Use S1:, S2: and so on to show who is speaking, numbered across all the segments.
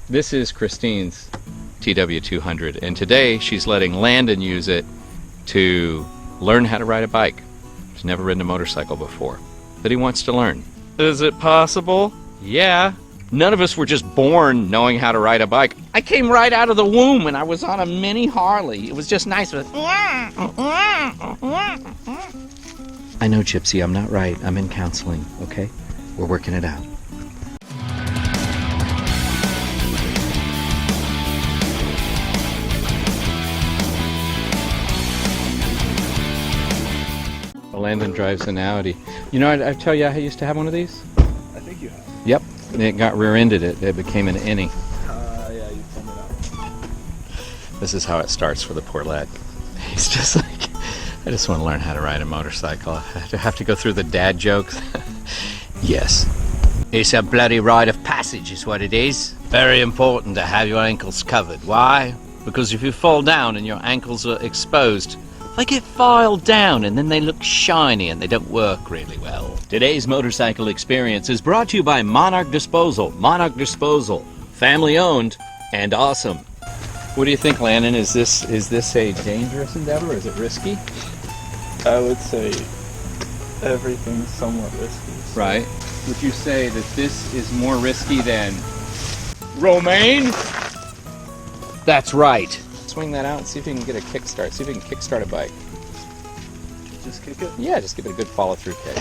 S1: This is Christine's TW 200, and today she's letting Landon use it to learn how to ride a bike. He's never ridden a motorcycle before, but he wants to learn. Is it possible? Yeah. None of us were just born knowing how to ride a bike. I came right out of the womb and I was on a mini Harley. It was just nice. I know, Gypsy, I'm not right. I'm in counseling, okay? We're working it out. Landon drives an Audi. You know, I tell you, I used to have one of these.
S2: I think you have.
S1: Yep. And it got rear-ended. It became an innie.
S2: Yeah, you told me that.
S1: This is how it starts for the poor lad. He's just like, I just want to learn how to ride a motorcycle. I have to go through the dad jokes. Yes. It's a bloody rite of passage is what it is. Very important to have your ankles covered. Why? Because if you fall down and your ankles are exposed, they get filed down and then they look shiny and they don't work really well. Today's motorcycle experience is brought to you by Monarch Disposal. Monarch Disposal, family owned and awesome. What do you think, Landon? Is this a dangerous endeavor? Is it risky?
S2: I would say everything's somewhat risky. So.
S1: Right. Would you say that this is more risky than Romaine? That's right. Swing that out and see if you can get a kickstart. See if you can kickstart a bike.
S2: Just kick it?
S1: Yeah, just give it a good follow-through kick.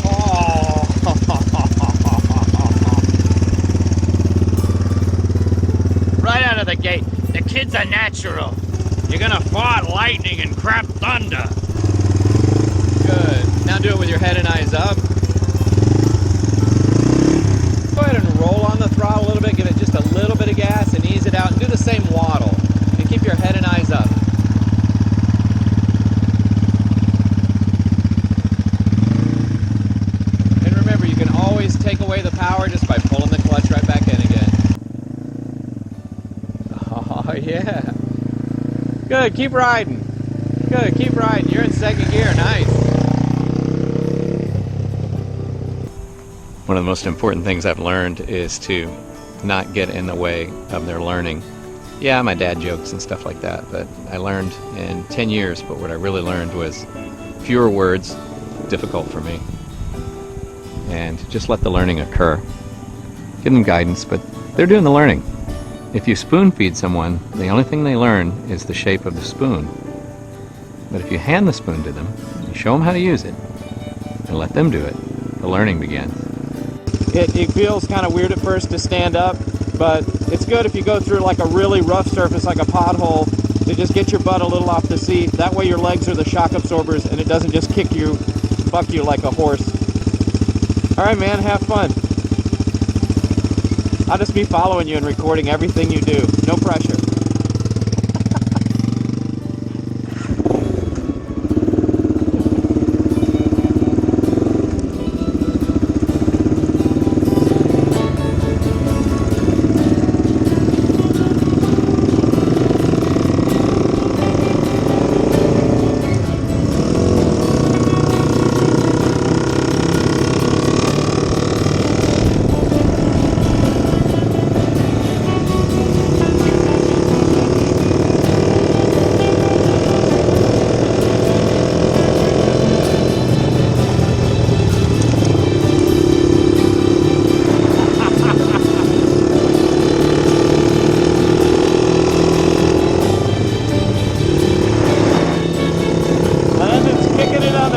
S2: Oh!
S3: Right out of the gate, the kid's a natural. You're gonna fight lightning and crap thunder.
S1: Good. Now do it with your head and eyes up. Go ahead and roll on the throttle a little bit. Give it just a little bit of gas and ease it out. And do the same waddle. And keep your head and eyes up. And remember, you can always take away the power just by pulling the clutch right back in again. Oh, yeah. Good, keep riding. Good, keep riding. You're in second gear, nice. One of the most important things I've learned is to not get in the way of their learning. Yeah, my dad jokes and stuff like that, but I learned in 10 years, but what I really learned was fewer words, difficult for me, and just let the learning occur. Give them guidance, but they're doing the learning. If you spoon feed someone, the only thing they learn is the shape of the spoon. But if you hand the spoon to them, you show them how to use it, and let them do it, the learning begins. It feels kind of weird at first to stand up, but it's good if you go through like a really rough surface like a pothole to just get your butt a little off the seat. That way your legs are the shock absorbers and it doesn't just kick you, buck you like a horse. All right, man, have fun. I'll just be following you and recording everything you do. No pressure.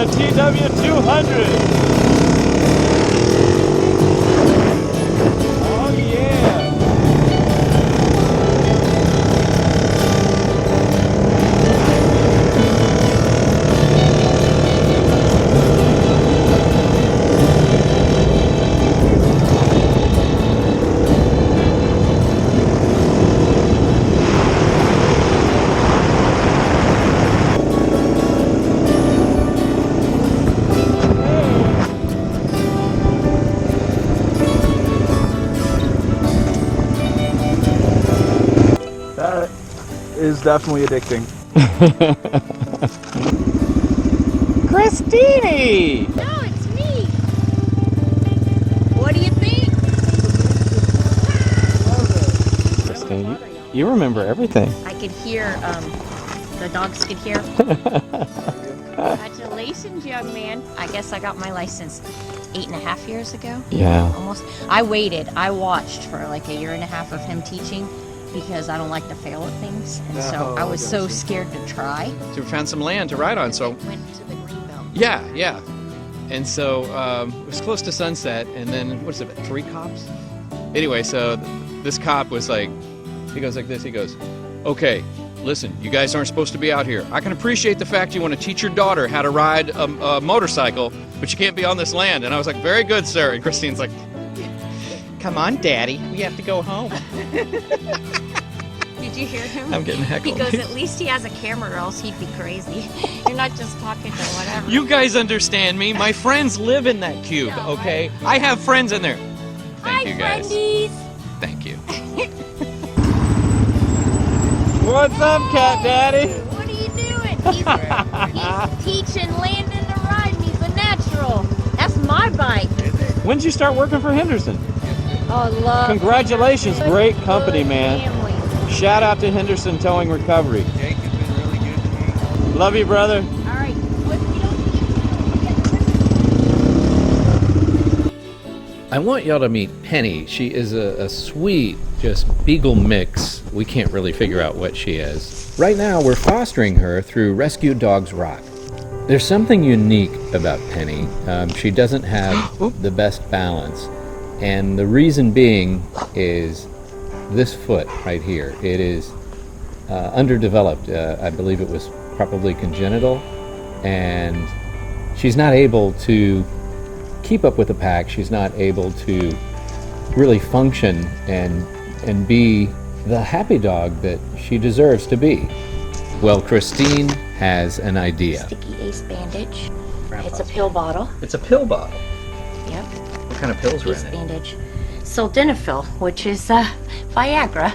S1: TW 200. Oh yeah.
S2: That is definitely addicting.
S1: Christine!
S4: No, it's me. What do you think?
S2: Love it.
S1: everything. You remember everything.
S4: I could hear, the dogs could hear. Congratulations, young man. I guess I got my license 8.5 years ago.
S1: Yeah.
S4: Almost. I waited. I watched for like 1.5 years of him teaching because I don't like to fail at things. And so I was so scared to try.
S1: So we found some land to ride on, so...
S4: Went to the greenbelt.
S1: Yeah. And so it was close to sunset, and then, what is it, 3 cops? Anyway, so this cop was like, he goes like this, he goes, okay, listen, you guys aren't supposed to be out here. I can appreciate the fact you want to teach your daughter how to ride a motorcycle, but you can't be on this land. And I was like, very good, sir. And Christine's like, come on, Daddy, we have to go home.
S4: Did you hear him?
S1: I'm getting heckled.
S4: He goes, at least he has a camera or else he'd be crazy. You're not just talking to whatever.
S1: You guys understand me. My friends live in that cube,
S4: Yeah,
S1: okay? I have friends in there. Thank
S4: Hi,
S1: you, guys.
S4: friendies.
S1: Thank you.
S2: What's up, Cat Daddy?
S4: What are you doing? He's teaching Landon to ride and he's a natural. That's my bike.
S1: When did you start working for Henderson?
S4: Oh, love.
S1: Congratulations, great company, man.
S4: Family.
S1: Shout out to Henderson Towing Recovery.
S2: Jake has been really good to me.
S1: Love you, brother.
S4: All right. What you don't
S1: I want y'all to meet Penny. She is a sweet, just beagle mix. We can't really figure out what she is. Right now, we're fostering her through Rescue Dogs Rock. There's something unique about Penny. She doesn't have the best balance. And the reason being is this foot right here. It is underdeveloped. I believe it was probably congenital. And she's not able to keep up with the pack. She's not able to really function and be the happy dog that she deserves to be. Well, Christine has an idea.
S4: Sticky Ace bandage. It's a pill bottle.
S1: It's a pill bottle.
S4: Yep.
S1: What kind of pills are
S4: Ace
S1: in it?
S4: bandage. Sildenafil, which is Viagra.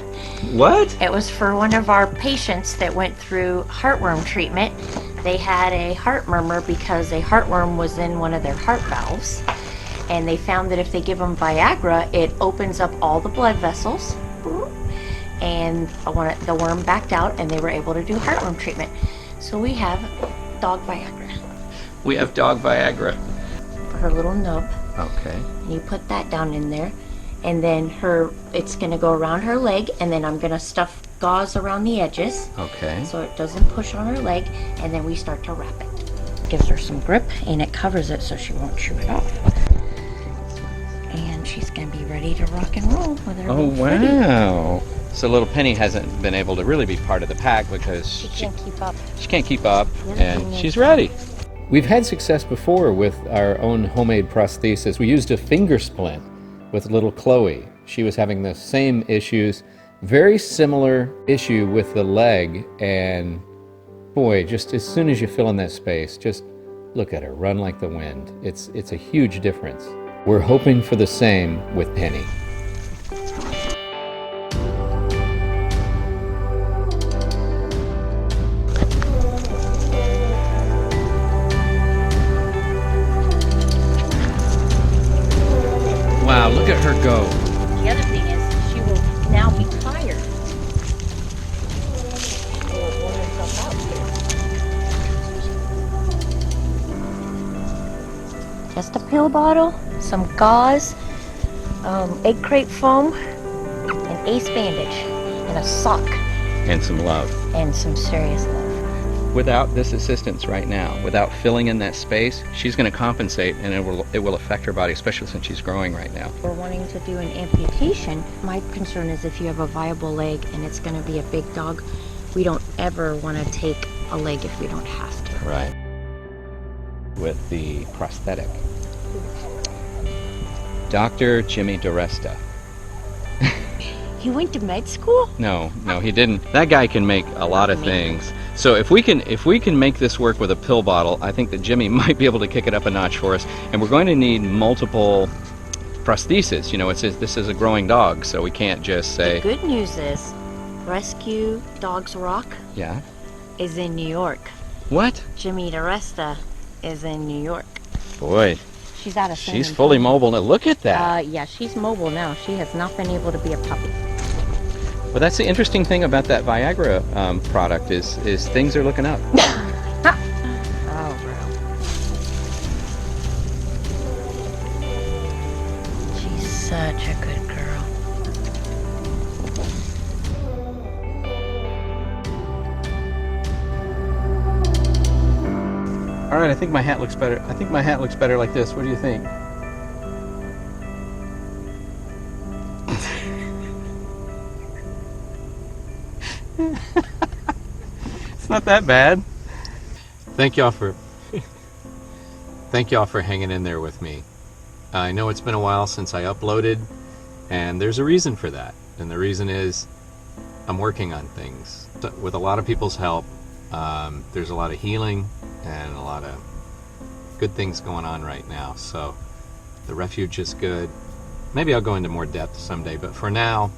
S1: What?
S4: It was for one of our patients that went through heartworm treatment. They had a heart murmur because a heartworm was in one of their heart valves. And they found that if they give them Viagra, it opens up all the blood vessels. And the worm backed out and they were able to do heartworm treatment. So we have dog Viagra.
S1: We have dog Viagra.
S4: For her little nub.
S1: Okay.
S4: And you put that down in there. And then it's gonna go around her leg, and then I'm gonna stuff gauze around the edges.
S1: Okay.
S4: So it doesn't push on her leg, and then we start to wrap it. Gives her some grip, and it covers it so she won't chew it off. And she's gonna be ready to rock and roll with her
S1: Oh,
S4: little footy.
S1: wow. So little Penny hasn't been able to really be part of the pack because
S4: She can't keep up.
S1: she can't keep up,
S4: The other thing
S1: and
S4: is-
S1: she's ready. We've had success before with our own homemade prosthesis. We used a finger splint with little Chloe. She was having the same issues, very similar issue with the leg, and boy, just as soon as you fill in that space, just look at her, run like the wind. It's a huge difference. We're hoping for the same with Penny. Wow, look at her go.
S4: The other thing is, she will now be tired. She will blow herself out here. Just a pill bottle, some gauze, egg crate foam, an ace bandage, and a sock,
S1: And some love.
S4: and some serious love.
S1: Without this assistance right now, without filling in that space, she's going to compensate, and it will affect her body, especially since she's growing right now.
S4: We're wanting to do an amputation. My concern is if you have a viable leg and it's going to be a big dog, we don't ever want to take a leg if we don't have to.
S1: Right. With the prosthetic. Dr. Jimmy DiResta.
S4: He went to med school?
S1: No, he didn't. That guy can make a lot of things. So if we can make this work with a pill bottle, I think that Jimmy might be able to kick it up a notch for us. And we're going to need multiple prostheses. You know, this is a growing dog, so we can't just say.
S4: The good news is Rescue Dogs Rock
S1: Yeah.
S4: is in New York.
S1: What?
S4: Jimmy DiResta is in New York.
S1: Boy,
S4: She's out of San
S1: she's fully
S4: Antonio.
S1: mobile now. Look at that.
S4: Yeah, she's mobile now. She has not been able to be a puppy.
S1: Well, that's the interesting thing about that Viagra product is things are looking up.
S4: Oh, bro. She's such a good girl.
S1: All right, I think my hat looks better. I think my hat looks better like this. What do you think? It's not that bad. Thank y'all for hanging in there with me. I know it's been a while since I uploaded, and there's a reason for that. And the reason is I'm working on things. With a lot of people's help, there's a lot of healing and a lot of good things going on right now. So the Refuge is good. Maybe I'll go into more depth someday, but for now,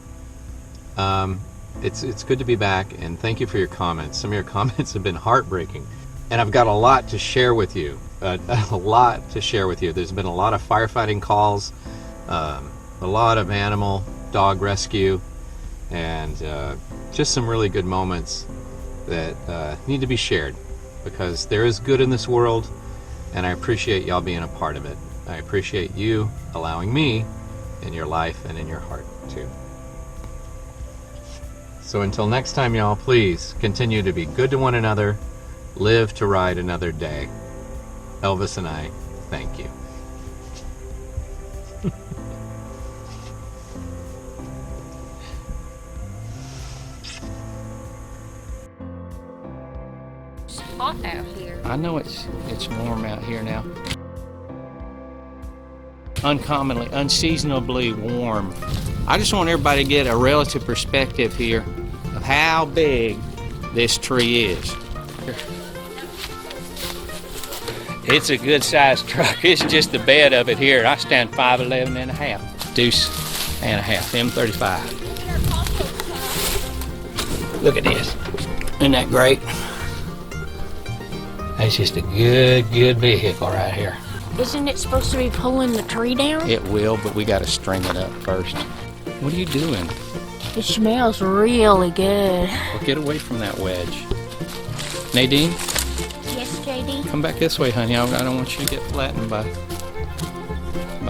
S1: it's good to be back, and thank you for your comments. Some of your comments have been heartbreaking, and I've got a lot to share with you. A lot to share with you. There's been a lot of firefighting calls, a lot of dog rescue, and just some really good moments that need to be shared, because there is good in this world, and I appreciate y'all being a part of it. I appreciate you allowing me in your life and in your heart too. So until next time, y'all, please continue to be good to one another. Live to ride another day. Elvis and I thank you.
S4: It's hot out here.
S3: I know it's warm out here now. Uncommonly, unseasonably warm. I just want everybody to get a relative perspective here of how big this tree is. It's a good sized truck. It's just the bed of it here. I stand 5'11" and a half. Deuce and a half, M35. Look at this. Isn't that great? That's just a good vehicle right here.
S4: Isn't it supposed to be pulling the tree down?
S3: It will, but we gotta string it up first. What are you doing?
S4: It smells really good.
S3: Well, get away from that wedge. Nadine,
S4: Yes, JD?
S3: come back this way, honey. I don't want you to get flattened by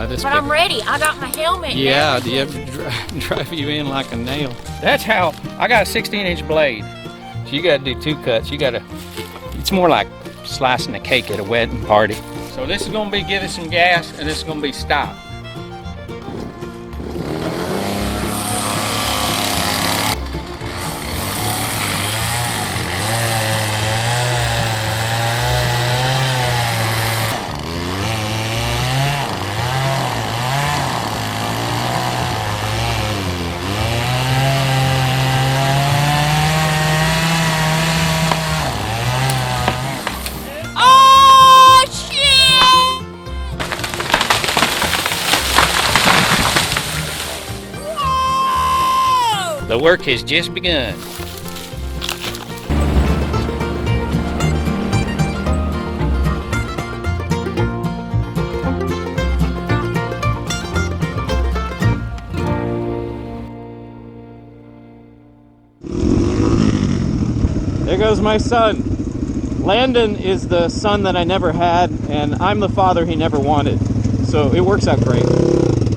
S3: this.
S4: But I'm ready. I got my helmet. and
S3: Yeah, do you
S4: everything.
S3: have to drive you in like a nail? That's how, I got a 16-inch blade. So you gotta do 2 cuts. It's more like slicing a cake at a wedding party. So this is gonna be give it some gas, and this is gonna be stop.
S4: Oh, shit! Whoa!
S3: The work has just begun.
S2: There goes my son. Landon is the son that I never had, and I'm the father he never wanted. So it works out great.